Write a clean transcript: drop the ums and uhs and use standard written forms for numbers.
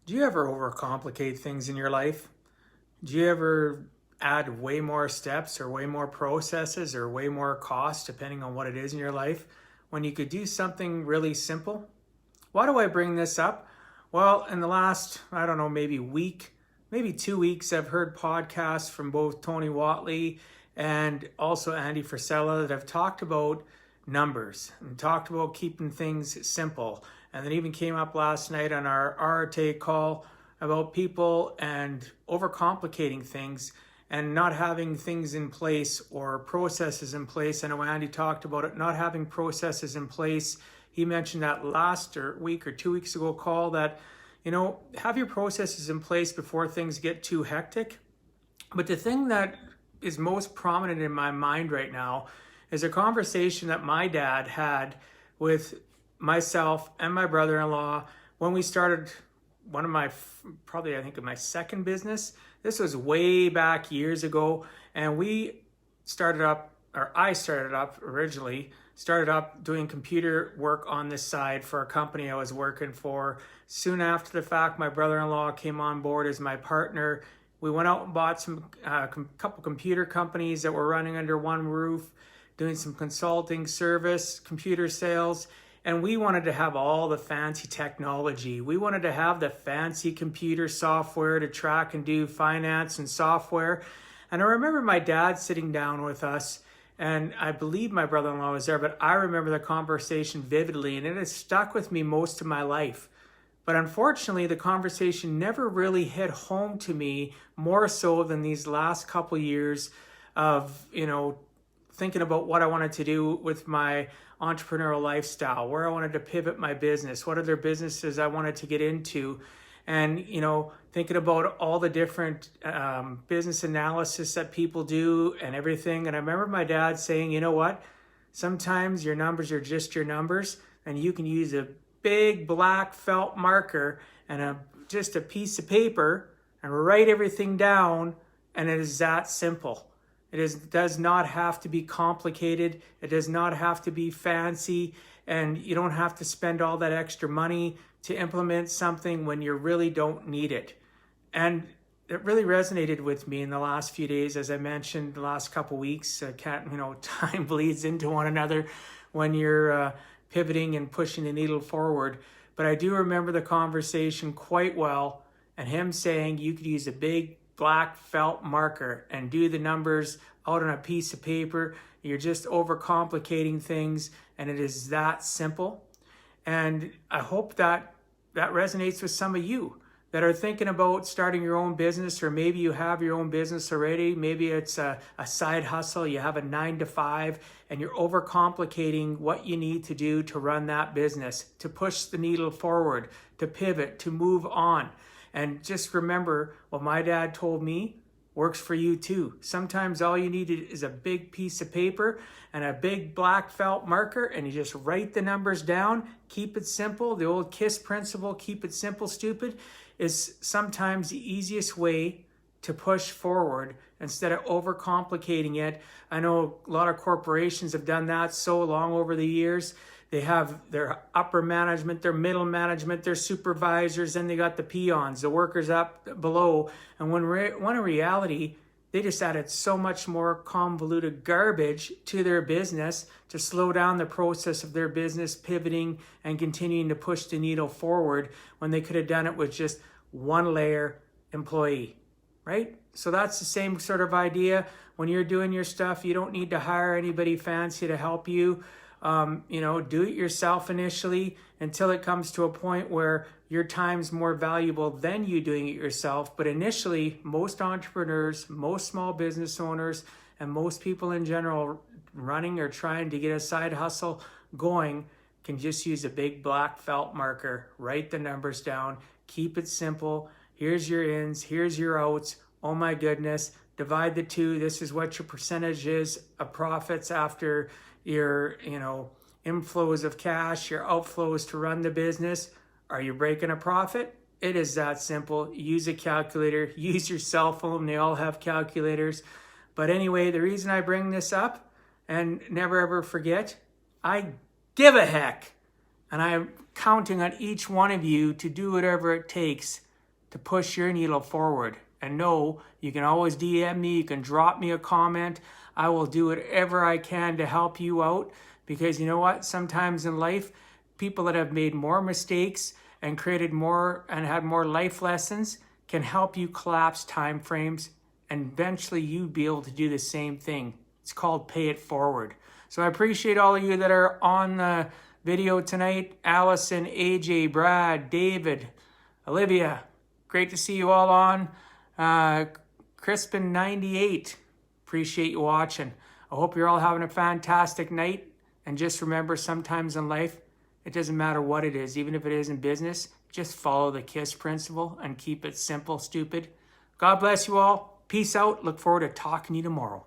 Do you ever overcomplicate things in your life? Do you ever add way more steps or way more processes or way more cost depending on what it is in your life when you could do something really simple? Why do I bring this up? Well, in the last, I don't know, maybe week, maybe 2 weeks, I've heard podcasts from both Tony Watley and also Andy Frisella that have talked about numbers and talked about keeping things simple. And then even came up last night on our RTA call about people and overcomplicating things and not having things in place or processes in place. I know Andy talked about it, not having processes in place. He mentioned that last week or 2 weeks ago call that, have your processes in place before things get too hectic. But the thing that is most prominent in my mind right now is a conversation that my dad had with myself and my brother-in-law when we started one of my, probably I think of my second business. This was way back years ago, and we started up, or I started up originally, started up doing computer work on this side for a company I was working for. Soon after the fact, my brother-in-law came on board as my partner. We went out and bought some couple computer companies that were running under one roof, doing some consulting service, computer sales, and we wanted to have all the fancy technology. We wanted to have the fancy computer software to track and do finance and software. And I remember my dad sitting down with us, and I believe my brother-in-law was there, but I remember the conversation vividly, and it has stuck with me most of my life. But unfortunately, the conversation never really hit home to me more so than these last couple years of, thinking about what I wanted to do with my entrepreneurial lifestyle, where I wanted to pivot my business, what other businesses I wanted to get into, and thinking about all the different business analysis that people do and everything. And I remember my dad saying, you know what, sometimes your numbers are just your numbers, and you can use a big black felt marker and just a piece of paper and write everything down, and it is that simple. Does not have to be complicated. It does not have to be fancy. And you don't have to spend all that extra money to implement something when you really don't need it. And it really resonated with me in the last few days. As I mentioned, the last couple weeks, time bleeds into one another when you're pivoting and pushing the needle forward. But I do remember the conversation quite well, and him saying you could use a big black felt marker and do the numbers out on a piece of paper. You're just overcomplicating things, and it is that simple. And I hope that resonates with some of you that are thinking about starting your own business, or maybe you have your own business already. Maybe it's a side hustle. You have a 9 to 5 and you're overcomplicating what you need to do to run that business, to push the needle forward, to pivot, to move on. And just remember what my dad told me works for you too. Sometimes all you need is a big piece of paper and a big black felt marker, and you just write the numbers down. Keep it simple. The old KISS principle, keep it simple, stupid, is sometimes the easiest way to push forward instead of overcomplicating it. I know a lot of corporations have done that so long over the years. They have their upper management, their middle management, their supervisors, and they got the peons, the workers up below. And when in reality, they just added so much more convoluted garbage to their business to slow down the process of their business pivoting and continuing to push the needle forward, when they could have done it with just one layer employee, right? So that's the same sort of idea. When you're doing your stuff, you don't need to hire anybody fancy to help you. Do it yourself initially until it comes to a point where your time's more valuable than you doing it yourself. But initially, most entrepreneurs, most small business owners, and most people in general running or trying to get a side hustle going can just use a big black felt marker, write the numbers down, keep it simple. Here's your ins, here's your outs. Oh my goodness, divide the two. This is what your percentage is of profits after your inflows of cash, your outflows to run the business. Are you breaking a profit? It is that simple. Use a calculator, use your cell phone. They all have calculators. But anyway, the reason I bring this up, and never ever forget, I give a heck. And I'm counting on each one of you to do whatever it takes to push your needle forward. And no, you can always DM me, you can drop me a comment. I will do whatever I can to help you out, because you know what? Sometimes in life, people that have made more mistakes and created more and had more life lessons can help you collapse time frames, and eventually you be able to do the same thing. It's called pay it forward. So I appreciate all of you that are on the video tonight. Allison, AJ, Brad, David, Olivia, great to see you all on. Crispin98, appreciate you watching. I hope you're all having a fantastic night. And just remember, sometimes in life, it doesn't matter what it is, even if it is in business, just follow the KISS principle and keep it simple, stupid. God bless you all. Peace out. Look forward to talking to you tomorrow.